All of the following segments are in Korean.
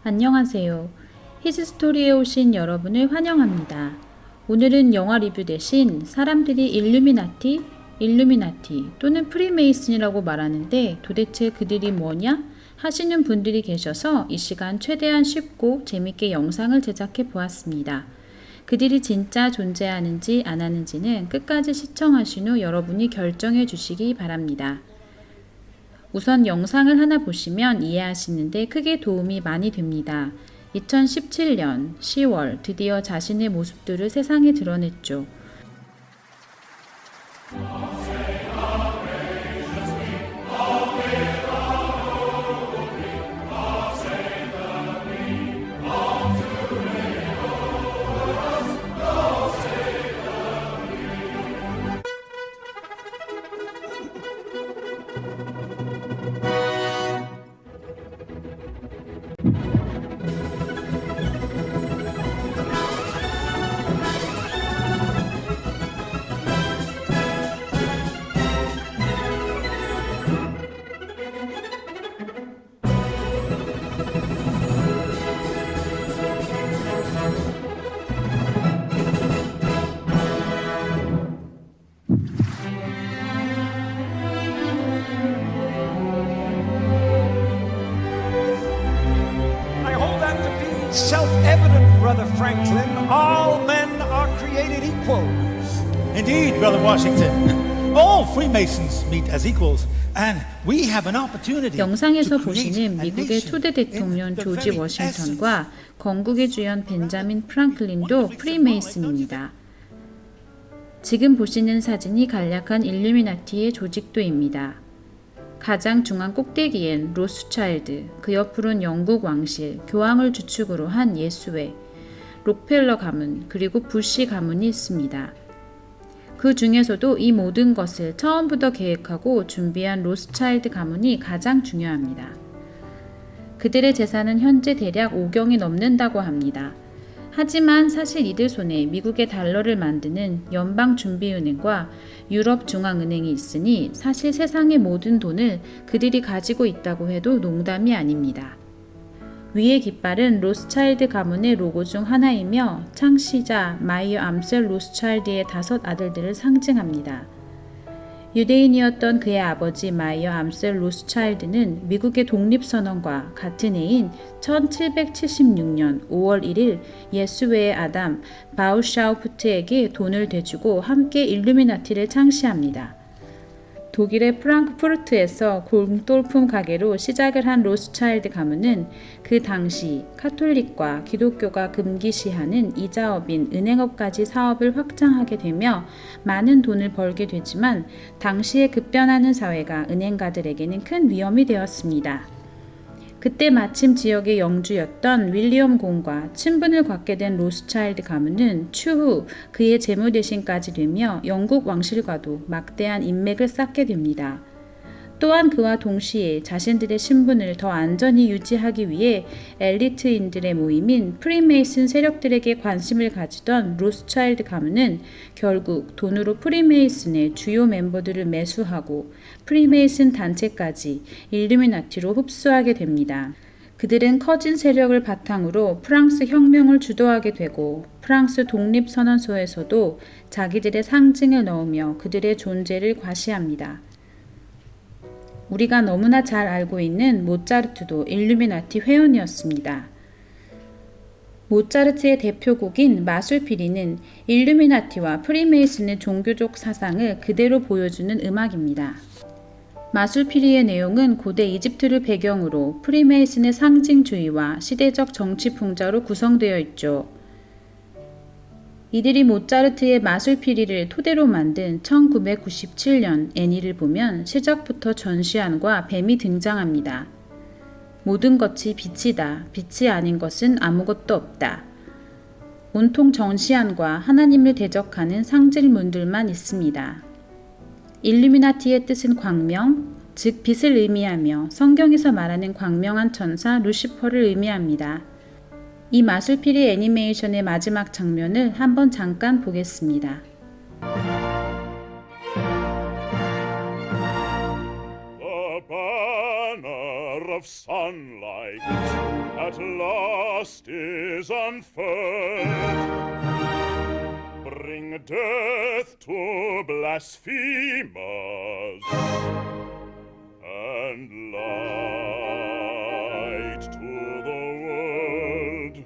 안녕하세요. 히즈스토리에 오신 여러분을 환영합니다. 오늘은 영화 리뷰 대신 사람들이 일루미나티 또는 프리메이슨이라고 말하는데 도대체 그들이 뭐냐? 하시는 분들이 계셔서 이 시간 최대한 쉽고 재밌게 영상을 제작해 보았습니다. 그들이 진짜 존재하는지 안 하는지는 끝까지 시청하신 후 여러분이 결정해 주시기 바랍니다. 우선 영상을 하나 보시면 이해하시는데 크게 도움이 많이 됩니다. 2017년 10월 드디어 자신의 모습들을 세상에 드러냈죠. Self-evident, Brother Franklin, all men are created equal. Indeed, Brother Washington, all Freemasons meet as equals, and we have an opportunity. 영상에서 to create 보시는 a 미국의 nation 초대 대통령 in the 조지 very 워싱턴과 건국의 주연 벤자민 프랑클린도 프리메이슨입니다. 지금 보시는 사진이 간략한 일루미나티의 조직도입니다. 가장 중앙 꼭대기엔 로스차일드, 그 옆으론 영국 왕실, 교황을 주축으로 한 예수회, 록펠러 가문, 그리고 부시 가문이 있습니다. 그 중에서도 이 모든 것을 처음부터 계획하고 준비한 로스차일드 가문이 가장 중요합니다. 그들의 재산은 현재 대략 5경이 넘는다고 합니다. 하지만 사실 이들 손에 미국의 달러를 만드는 연방준비은행과 유럽중앙은행이 있으니 사실 세상의 모든 돈을 그들이 가지고 있다고 해도 농담이 아닙니다. 위의 깃발은 로스차일드 가문의 로고 중 하나이며 창시자 마이어 암셀 로스차일드의 5 아들들을 상징합니다. 유대인이었던 그의 아버지 마이어 암셀 로스차일드는 미국의 독립선언과 같은 해인 1776년 5월 1일 예수회의 아담 바우샤우프트에게 돈을 대주고 함께 일루미나티를 창시합니다. 독일의 프랑크푸르트에서 골동품 가게로 시작을 한 로스차일드 가문은 그 당시 카톨릭과 기독교가 금기시하는 이자업인 은행업까지 사업을 확장하게 되며 많은 돈을 벌게 되지만 당시에 급변하는 사회가 은행가들에게는 큰 위험이 되었습니다. 그때 마침 지역의 영주였던 윌리엄 공과 친분을 갖게 된 로스차일드 가문은 추후 그의 재무대신까지 되며 영국 왕실과도 막대한 인맥을 쌓게 됩니다. 또한 그와 동시에 자신들의 신분을 더 안전히 유지하기 위해 엘리트인들의 모임인 프리메이슨 세력들에게 관심을 가지던 로스차일드 가문은 결국 돈으로 프리메이슨의 주요 멤버들을 매수하고 프리메이슨 단체까지 일루미나티로 흡수하게 됩니다. 그들은 커진 세력을 바탕으로 프랑스 혁명을 주도하게 되고 프랑스 독립선언서에서도 자기들의 상징을 넣으며 그들의 존재를 과시합니다. 우리가 너무나 잘 알고 있는 모차르트도 일루미나티 회원이었습니다. 모차르트의 대표곡인 마술피리는 일루미나티와 프리메이슨의 종교적 사상을 그대로 보여주는 음악입니다. 마술피리의 내용은 고대 이집트를 배경으로 프리메이슨의 상징주의와 시대적 정치 풍자로 구성되어 있죠. 이들이 모차르트의 마술피리를 토대로 만든 1997년 애니를 보면 시작부터 전시안과 뱀이 등장합니다. 모든 것이 빛이다. 빛이 아닌 것은 아무것도 없다. 온통 전시안과 하나님을 대적하는 상징물들만 있습니다. 일루미나티의 뜻은 광명, 즉 빛을 의미하며 성경에서 말하는 광명한 천사 루시퍼를 의미합니다. 이 마술피리 애니메이션의 마지막 장면을 한번 잠깐 보겠습니다. La of sunlight at last is unfurled. Bring death to blasphemers and light to the world.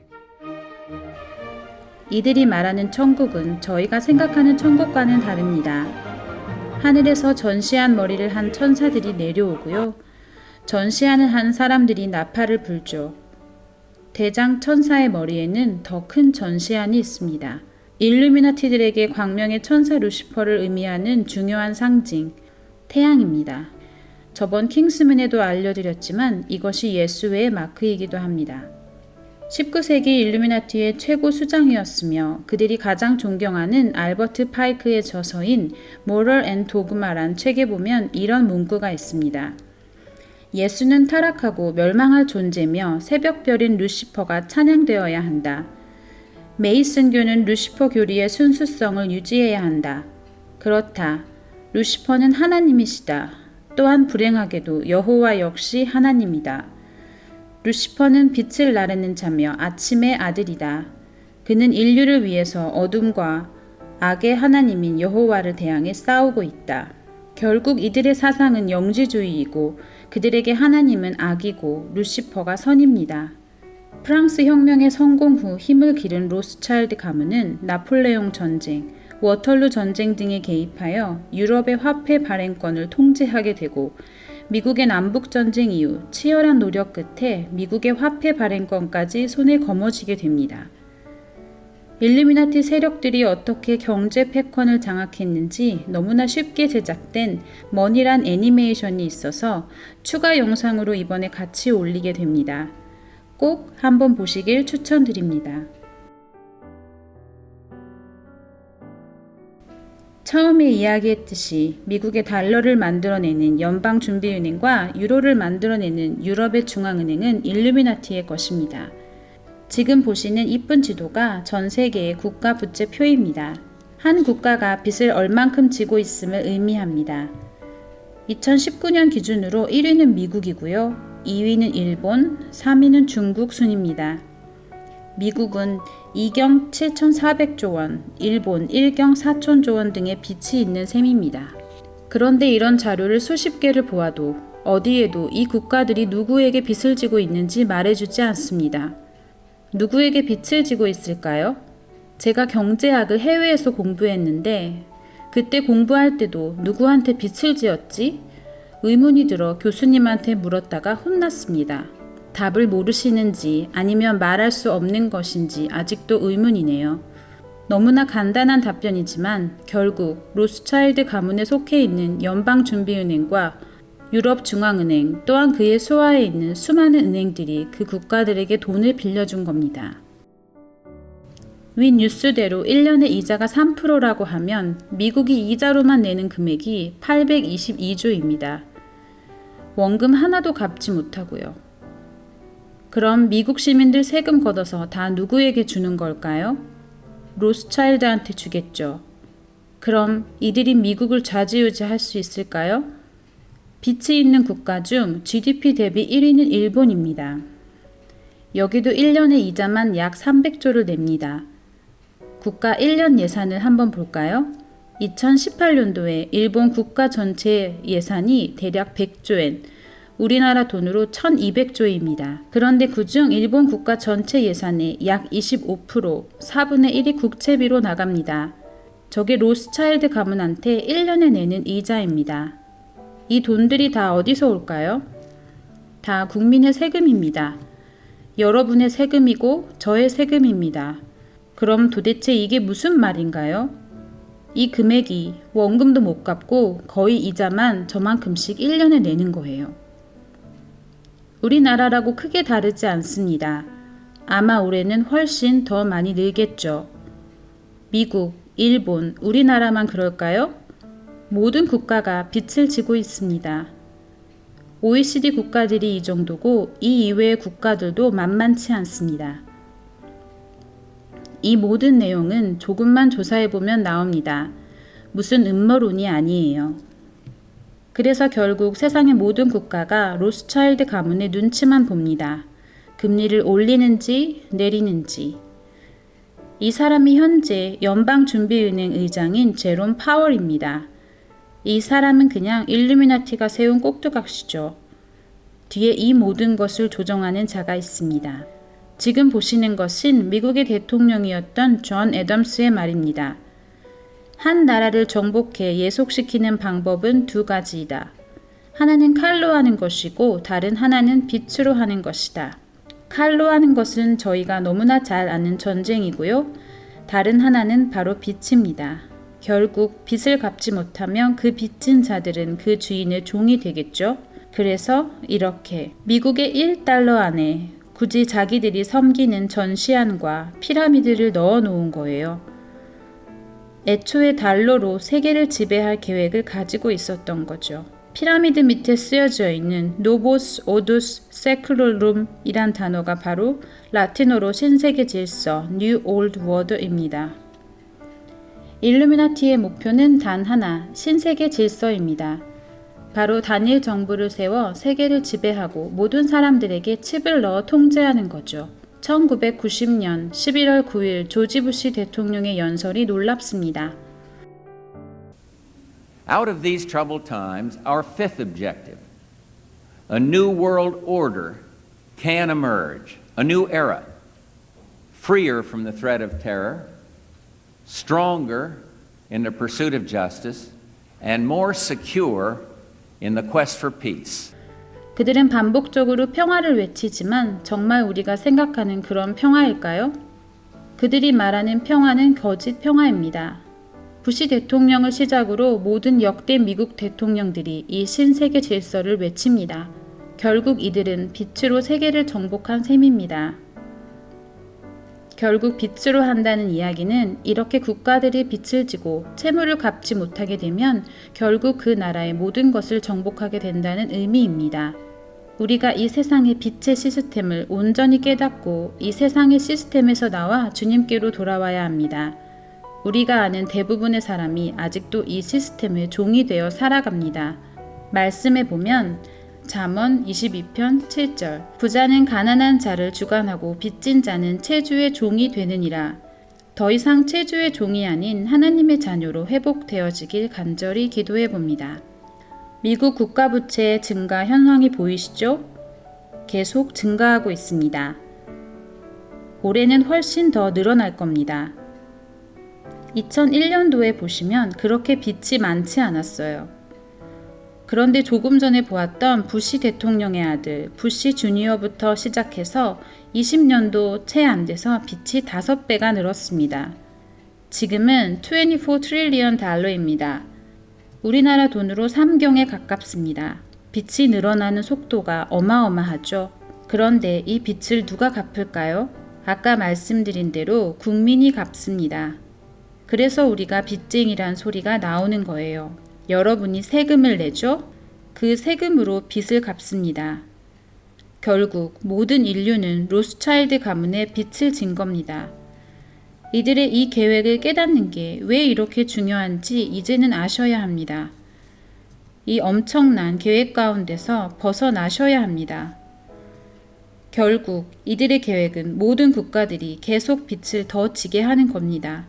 이들이 말하는 천국은 저희가 생각하는 천국과는 다릅니다. 하늘에서 전시한 머리를 한 천사들이 내려오고요. 전시안을 한 사람들이 나팔을 불죠. 대장 천사의 머리에는 더 큰 전시안이 있습니다. 일루미나티들에게 광명의 천사 루시퍼를 의미하는 중요한 상징, 태양입니다. 저번 킹스문에도 알려드렸지만 이것이 예수의 마크이기도 합니다. 19세기 일루미나티의 최고 수장이었으며 그들이 가장 존경하는 알버트 파이크의 저서인 Moral and Dogma란 책에 보면 이런 문구가 있습니다. 예수는 타락하고 멸망할 존재며 새벽별인 루시퍼가 찬양되어야 한다. 메이슨교는 루시퍼 교리의 순수성을 유지해야 한다. 그렇다. 루시퍼는 하나님이시다. 또한 불행하게도 여호와 역시 하나님이다. 루시퍼는 빛을 나르는 자며 아침의 아들이다. 그는 인류를 위해서 어둠과 악의 하나님인 여호와를 대항해 싸우고 있다. 결국 이들의 사상은 영지주의이고 그들에게 하나님은 악이고 루시퍼가 선입니다. 프랑스 혁명의 성공 후 힘을 기른 로스차일드 가문은 나폴레옹 전쟁, 워털루 전쟁 등에 개입하여 유럽의 화폐 발행권을 통제하게 되고 미국의 남북전쟁 이후 치열한 노력 끝에 미국의 화폐 발행권까지 손에 거머쥐게 됩니다. 일루미나티 세력들이 어떻게 경제 패권을 장악했는지 너무나 쉽게 제작된 머니란 애니메이션이 있어서 추가 영상으로 이번에 같이 올리게 됩니다. 꼭 한번 보시길 추천드립니다. 처음에 이야기했듯이 미국의 달러를 만들어내는 연방준비은행과 유로를 만들어내는 유럽의 중앙은행은 일루미나티의 것입니다. 지금 보시는 이쁜 지도가 전 세계의 국가 부채표입니다. 한 국가가 빚을 얼만큼 지고 있음을 의미합니다. 2019년 기준으로 1위는 미국이고요. 2위는 일본, 3위는 중국 순입니다. 미국은 2경 7,400조 원, 일본 1경 4,000조 원 등의 빚이 있는 셈입니다. 그런데 이런 자료를 수십 개를 보아도 어디에도 이 국가들이 누구에게 빚을 지고 있는지 말해주지 않습니다. 누구에게 빚을 지고 있을까요? 제가 경제학을 해외에서 공부했는데 그때 공부할 때도 누구한테 빚을 지었지? 의문이 들어 교수님한테 물었다가 혼났습니다. 답을 모르시는지 아니면 말할 수 없는 것인지 아직도 의문이네요. 너무나 간단한 답변이지만 결국 로스차일드 가문에 속해 있는 연방준비은행과 유럽중앙은행 또한 그의 수하에 있는 수많은 은행들이 그 국가들에게 돈을 빌려준 겁니다. 위 뉴스대로 1년에 이자가 3%라고 하면 미국이 이자로만 내는 금액이 822조입니다. 원금 하나도 갚지 못하고요. 그럼 미국 시민들 세금 걷어서 다 누구에게 주는 걸까요? 로스차일드한테 주겠죠. 그럼 이들이 미국을 좌지우지할 수 있을까요? 빚이 있는 국가 중 GDP 대비 1위는 일본입니다. 여기도 1년에 이자만 약 300조를 냅니다. 국가 1년 예산을 한번 볼까요? 2018년도에 일본 국가 전체 예산이 대략 100조엔, 우리나라 돈으로 1200조입니다. 그런데 그중 일본 국가 전체 예산의 약 25%, 4분의 1이 국채비로 나갑니다. 저게 로스차일드 가문한테 1년에 내는 이자입니다. 이 돈들이 다 어디서 올까요? 다 국민의 세금입니다. 여러분의 세금이고 저의 세금입니다. 그럼 도대체 이게 무슨 말인가요? 이 금액이 원금도 못 갚고 거의 이자만 저만큼씩 1년에 내는 거예요. 우리나라라고 크게 다르지 않습니다. 아마 올해는 훨씬 더 많이 늘겠죠. 미국, 일본, 우리나라만 그럴까요? 모든 국가가 빚을 지고 있습니다. OECD 국가들이 이 정도고 이 이외의 국가들도 만만치 않습니다. 이 모든 내용은 조금만 조사해보면 나옵니다. 무슨 음모론이 아니에요. 그래서 결국 세상의 모든 국가가 로스차일드 가문의 눈치만 봅니다. 금리를 올리는지 내리는지. 이 사람이 현재 연방준비은행 의장인 제롬 파월입니다. 이 사람은 그냥 일루미나티가 세운 꼭두각시죠. 뒤에 이 모든 것을 조정하는 자가 있습니다. 지금 보시는 것은 미국의 대통령이었던 존 애덤스의 말입니다. 한 나라를 정복해 예속시키는 방법은 두 가지이다. 하나는 칼로 하는 것이고 다른 하나는 빛으로 하는 것이다. 칼로 하는 것은 저희가 너무나 잘 아는 전쟁이고요. 다른 하나는 바로 빛입니다. 결국 빛을 갚지 못하면 그 빚진 자들은 그 주인의 종이 되겠죠. 그래서 이렇게 미국의 1달러 안에 굳이 자기들이 섬기는 전시안과 피라미드를 넣어 놓은 거예요. 애초에 달러로 세계를 지배할 계획을 가지고 있었던 거죠. 피라미드 밑에 쓰여져 있는 노보스 오두스 세클로룸 이란 단어가 바로 라틴어로 신세계 질서, New Old World입니다. 일루미나티의 목표는 단 하나, 신세계 질서입니다. 바로 단일 정부를 세워 세계를 지배하고 모든 사람들에게 칩을 넣어 통제하는 거죠. 1990년 11월 9일 조지 부시 대통령의 연설이 놀랍습니다. Out of these troubled times, our fifth objective, a new world order can emerge, a new era, freer from the threat of terror, stronger in the pursuit of justice, and more secure in the quest for peace. 그들은 반복적으로 평화를 외치지만 정말 우리가 생각하는 그런 평화일까요? 그들이 말하는 평화는 거짓 평화입니다. 부시 대통령을 시작으로 모든 역대 미국 대통령들이 이 신세계 질서를 외칩니다. 결국 이들은 빛으로 세계를 정복한 셈입니다. 결국 빛으로 한다는 이야기는 이렇게 국가들이 빛을 지고 채무를 갚지 못하게 되면 결국 그 나라의 모든 것을 정복하게 된다는 의미입니다. 우리가 이 세상의 빛의 시스템을 온전히 깨닫고 이 세상의 시스템에서 나와 주님께로 돌아와야 합니다. 우리가 아는 대부분의 사람이 아직도 이 시스템의 종이 되어 살아갑니다. 말씀에 보면 잠언 22편 7절 부자는 가난한 자를 주관하고 빚진 자는 체주의 종이 되느니라. 더 이상 체주의 종이 아닌 하나님의 자녀로 회복되어지길 간절히 기도해 봅니다. 미국 국가부채의 증가 현황이 보이시죠? 계속 증가하고 있습니다. 올해는 훨씬 더 늘어날 겁니다. 2001년도에 보시면 그렇게 빚이 많지 않았어요. 그런데 조금 전에 보았던 부시 대통령의 아들 부시 주니어부터 시작해서 20년도 채 안 돼서 빚이 5배가 늘었습니다. 지금은 24 트릴리언 달러입니다. 우리나라 돈으로 3경에 가깝습니다. 빚이 늘어나는 속도가 어마어마하죠. 그런데 이 빚을 누가 갚을까요? 아까 말씀드린 대로 국민이 갚습니다. 그래서 우리가 빚쟁이란 소리가 나오는 거예요. 여러분이 세금을 내죠? 그 세금으로 빚을 갚습니다. 결국 모든 인류는 로스차일드 가문의 빚을 진 겁니다. 이들의 이 계획을 깨닫는 게 왜 이렇게 중요한지 이제는 아셔야 합니다. 이 엄청난 계획 가운데서 벗어나셔야 합니다. 결국 이들의 계획은 모든 국가들이 계속 빚을 더 지게 하는 겁니다.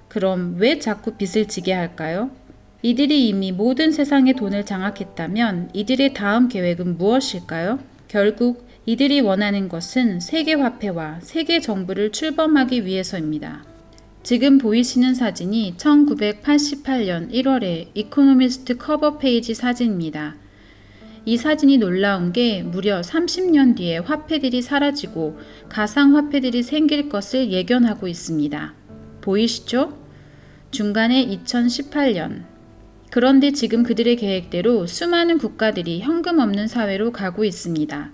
그럼 왜 자꾸 빚을 지게 할까요? 이들이 이미 모든 세상의 돈을 장악했다면 이들의 다음 계획은 무엇일까요? 결국 이들이 원하는 것은 세계화폐와 세계정부를 출범하기 위해서입니다. 지금 보이시는 사진이 1988년 1월에 이코노미스트 커버 페이지 사진입니다. 이 사진이 놀라운 게 무려 30년 뒤에 화폐들이 사라지고 가상화폐들이 생길 것을 예견하고 있습니다. 보이시죠? 중간에 2018년. 그런데 지금 그들의 계획대로 수많은 국가들이 현금 없는 사회로 가고 있습니다.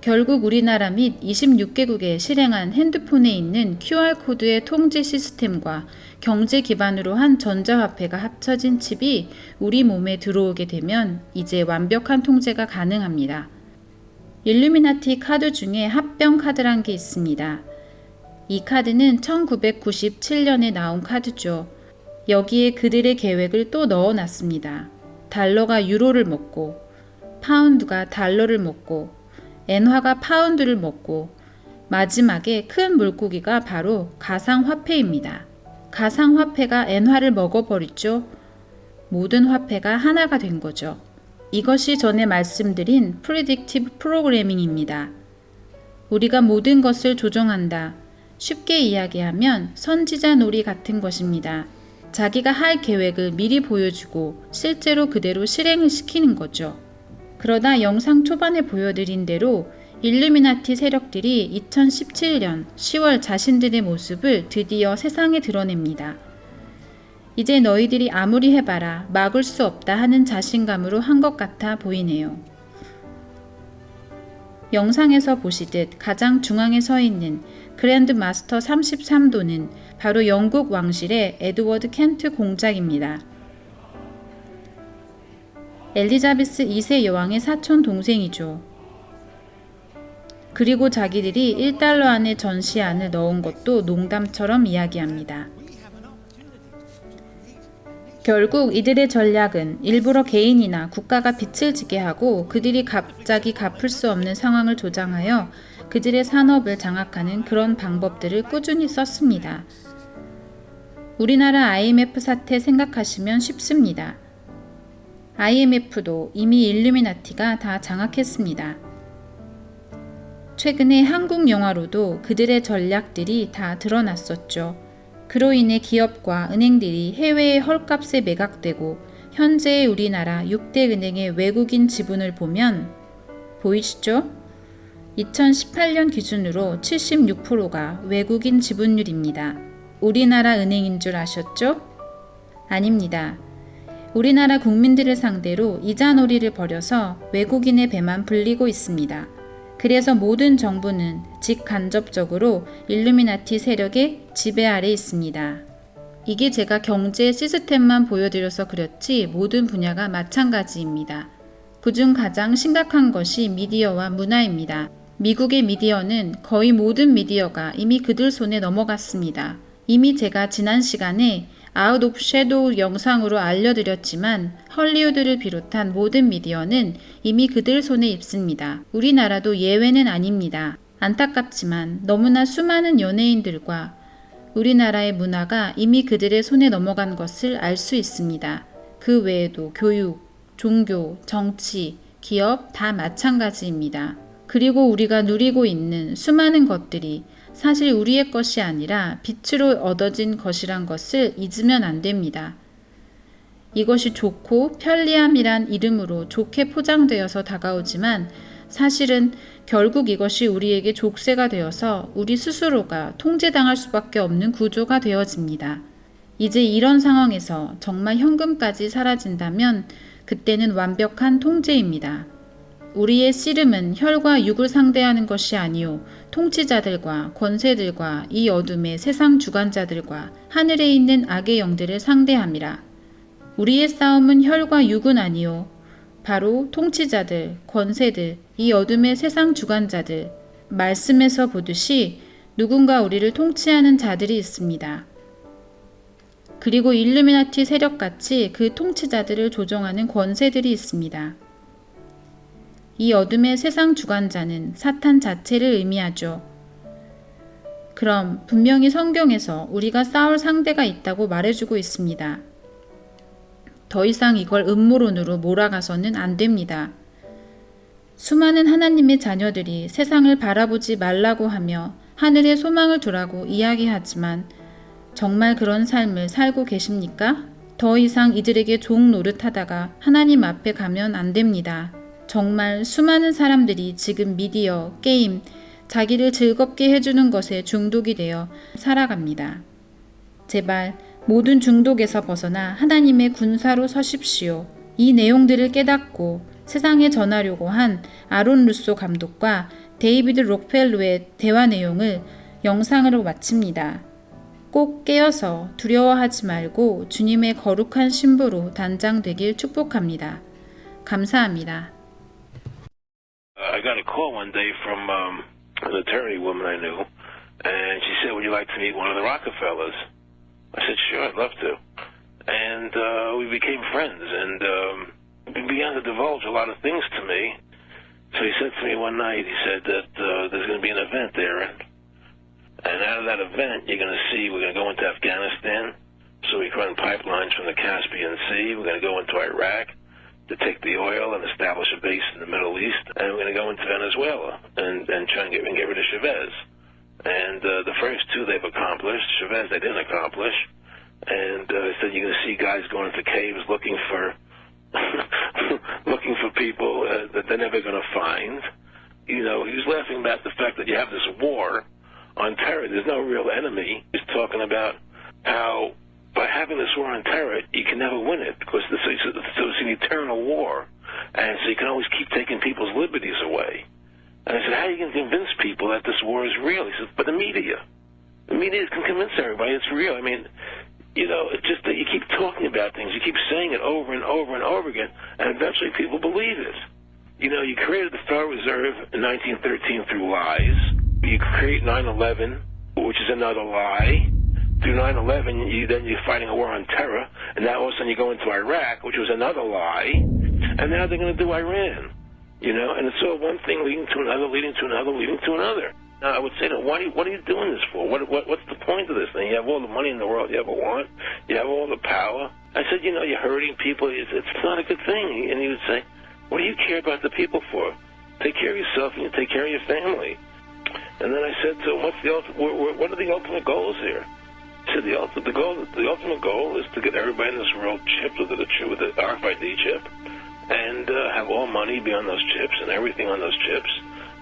결국 우리나라 및 26개국에 실행한 핸드폰에 있는 QR코드의 통제 시스템과 경제 기반으로 한 전자화폐가 합쳐진 칩이 우리 몸에 들어오게 되면 이제 완벽한 통제가 가능합니다. 일루미나티 카드 중에 합병 카드란 게 있습니다. 이 카드는 1997년에 나온 카드죠. 여기에 그들의 계획을 또 넣어놨습니다. 달러가 유로를 먹고, 파운드가 달러를 먹고, 엔화가 파운드를 먹고, 마지막에 큰 물고기가 바로 가상화폐입니다. 가상화폐가 엔화를 먹어버리죠. 모든 화폐가 하나가 된 거죠. 이것이 전에 말씀드린 프리딕티브 프로그래밍입니다. 우리가 모든 것을 조정한다. 쉽게 이야기하면 선지자 놀이 같은 것입니다. 자기가 할 계획을 미리 보여주고 실제로 그대로 실행을 시키는 거죠. 그러다 영상 초반에 보여드린 대로 일루미나티 세력들이 2017년 10월 자신들의 모습을 드디어 세상에 드러냅니다. 이제 너희들이 아무리 해봐라 막을 수 없다 하는 자신감으로 한 것 같아 보이네요. 영상에서 보시듯 가장 중앙에 서 있는 그랜드 마스터 33도는 바로 영국 왕실의 에드워드 켄트 공작입니다. 엘리자베스 2세 여왕의 사촌 동생이죠. 그리고 자기들이 1달러 안에 전시안을 넣은 것도 농담처럼 이야기합니다. 결국 이들의 전략은 일부러 개인이나 국가가 빚을 지게 하고 그들이 갑자기 갚을 수 없는 상황을 조장하여 그들의 산업을 장악하는 그런 방법들을 꾸준히 썼습니다. 우리나라 IMF 사태 생각하시면 쉽습니다. IMF도 이미 일루미나티가 다 장악했습니다. 최근에 한국 영화로도 그들의 전략들이 다 드러났었죠. 그로 인해 기업과 은행들이 해외의 헐값에 매각되고 현재의 우리나라 6대 은행의 외국인 지분을 보면 보이시죠? 2018년 기준으로 76%가 외국인 지분율입니다. 우리나라 은행인 줄 아셨죠? 아닙니다. 우리나라 국민들을 상대로 이자놀이를 벌여서 외국인의 배만 불리고 있습니다. 그래서 모든 정부는 직간접적으로 일루미나티 세력의 지배 아래 있습니다. 이게 제가 경제 시스템만 보여드려서 그렇지 모든 분야가 마찬가지입니다. 그중 가장 심각한 것이 미디어와 문화입니다. 미국의 미디어는 거의 모든 미디어가 이미 그들 손에 넘어갔습니다. 이미 제가 지난 시간에 아웃 오브 섀도우 영상으로 알려드렸지만 헐리우드를 비롯한 모든 미디어는 이미 그들 손에 있습니다. 우리나라도 예외는 아닙니다. 안타깝지만 너무나 수많은 연예인들과 우리나라의 문화가 이미 그들의 손에 넘어간 것을 알 수 있습니다. 그 외에도 교육, 종교, 정치, 기업 다 마찬가지입니다. 그리고 우리가 누리고 있는 수많은 것들이 사실 우리의 것이 아니라 빛으로 얻어진 것이란 것을 잊으면 안 됩니다. 이것이 좋고 편리함이란 이름으로 좋게 포장되어서 다가오지만 사실은 결국 이것이 우리에게 족쇄가 되어서 우리 스스로가 통제당할 수밖에 없는 구조가 되어집니다. 이제 이런 상황에서 정말 현금까지 사라진다면 그때는 완벽한 통제입니다. 우리의 씨름은 혈과 육을 상대하는 것이 아니요 통치자들과 권세들과 이 어둠의 세상 주관자들과 하늘에 있는 악의 영들을 상대함이라. 우리의 싸움은 혈과 육은 아니요 바로 통치자들, 권세들, 이 어둠의 세상 주관자들. 말씀에서 보듯이 누군가 우리를 통치하는 자들이 있습니다. 그리고 일루미나티 세력같이 그 통치자들을 조종하는 권세들이 있습니다. 이 어둠의 세상 주관자는 사탄 자체를 의미하죠. 그럼 분명히 성경에서 우리가 싸울 상대가 있다고 말해주고 있습니다. 더 이상 이걸 음모론으로 몰아가서는 안 됩니다. 수많은 하나님의 자녀들이 세상을 바라보지 말라고 하며 하늘에 소망을 두라고 이야기하지만 정말 그런 삶을 살고 계십니까? 더 이상 이들에게 종 노릇하다가 하나님 앞에 가면 안 됩니다. 정말 수많은 사람들이 지금 미디어, 게임, 자기를 즐겁게 해주는 것에 중독이 되어 살아갑니다. 제발 모든 중독에서 벗어나 하나님의 군사로 서십시오. 이 내용들을 깨닫고 세상에 전하려고 한 아론 루소 감독과 데이비드 록펠로의 대화 내용을 영상으로 마칩니다. 꼭 깨어서 두려워하지 말고 주님의 거룩한 신부로 단장되길 축복합니다. 감사합니다. I got a call one day from an attorney woman I knew, and she said, "Would you like to meet one of the Rockefellers?" I said, "Sure, I'd love to." and we became friends, and he began to divulge a lot of things to me. So he said to me one night, he said that there's going to be an event there, and out of that event, you're going to see we're going to go into Afghanistan, so we can run pipelines from the Caspian Sea. We're going to go into Iraq to take the oil and establish a base in the Middle East, and we're going to go into Venezuela and try and get rid of Chavez. And the first two they've accomplished. Chavez they didn't accomplish. And he said you're going to see guys going into caves looking for looking for people that they're never going to find. You know, he was laughing about the fact that you have this war on terror. There's no real enemy. He's talking about how by having this war on terror, you can never win it because it's an eternal war. And so you can always keep taking people's liberties away. And I said, how are you going to convince people that this war is real? He said, but the media can convince everybody it's real. I mean, you know, it's just that you keep talking about things. You keep saying it over and over and over again, and eventually people believe it. You know, you created the Federal Reserve in 1913 through lies. You create 9/11, which is another lie. Through 9/11, then you're fighting a war on terror, and now all of a sudden you go into Iraq, which was another lie, and now they're going to do Iran. You know, and it's all one thing leading to another, leading to another, leading to another. Now, I would say to them, what are you doing this for? What's the point of this thing? You have all the money in the world you ever want. You have all the power. I said, you know, you're hurting people. It's not a good thing. And he would say, what do you care about the people for? Take care of yourself and you take care of your family. And then I said to him, what are the ultimate goals here? He said, the ultimate goal is to get everybody in this world chipped with the RFID chip and have all money be on those chips and everything on those chips.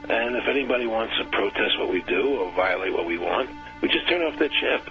And if anybody wants to protest what we do or violate what we want, we just turn off their chip.